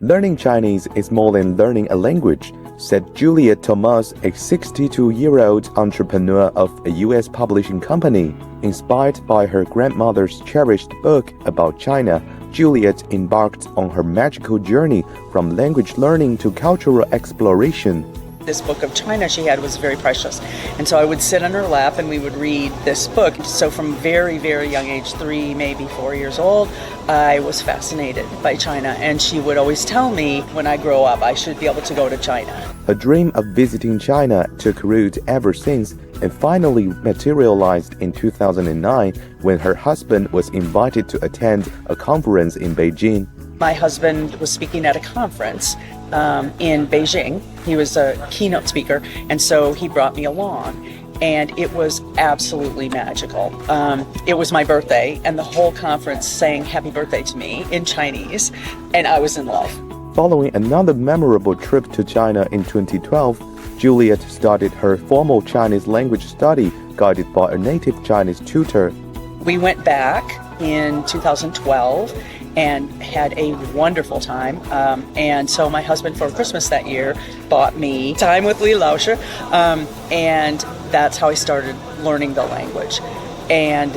Learning Chinese is more than learning a language, said Juliet Thomas, a 62-year-old entrepreneur of a U.S. publishing company. Inspired by her grandmother's cherished book about China, Juliet embarked on her magical journey from language learning to cultural exploration. This book of China she had was very precious. And so I would sit on her lap and we would read this book. So from very, very young age, 3, maybe 4 years old, I was fascinated by China. And she would always tell me when I grow up, I should be able to go to China. Her dream of visiting China took root ever since and finally materialized in 2009 when her husband was invited to attend a conference in Beijing. My husband was speaking at a conference in Beijing. He was a keynote speaker, and so he brought me along, and it was absolutely magical. It was my birthday, and the whole conference sang happy birthday to me in Chinese, and I was in love. Following another memorable trip to China in 2012, Juliet started her formal Chinese language study guided by a native Chinese tutor. We went back in 2012 and had a wonderful time. And so my husband for Christmas that year bought me time with Li Laoshi, and that's how I started learning the language. And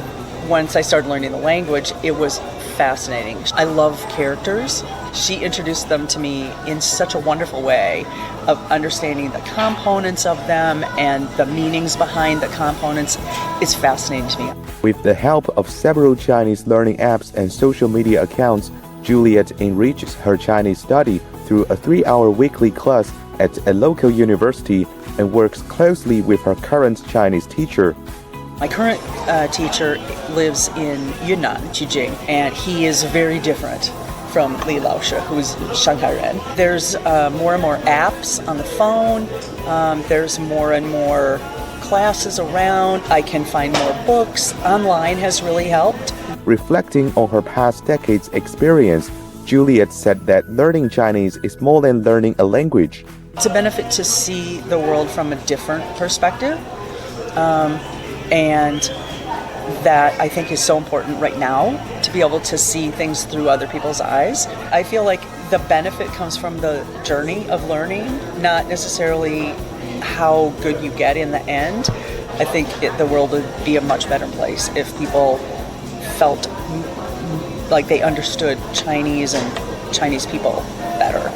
once I started learning the language, it was fascinating. I love characters. She introduced them to me in such a wonderful way of understanding the components of them and the meanings behind the components. It's fascinating to me. With the help of several Chinese learning apps and social media accounts, Juliet enriches her Chinese study through a 3-hour weekly class at a local university and works closely with her current Chinese teacher. My current teacher lives in Yunnan, Jijing, and he is very different from Li Laoshi, who's Shanghai-ren. There's more and more apps on the phone. There's more and more classes around. I can find more books. Online has really helped. Reflecting on her past decade's experience, Juliet said that learning Chinese is more than learning a language. It's a benefit to see the world from a different perspective. And that I think is so important right now, to be able to see things through other people's eyes. I feel like the benefit comes from the journey of learning, not necessarily how good you get in the end. I think the world would be a much better place if people felt like they understood Chinese and Chinese people better.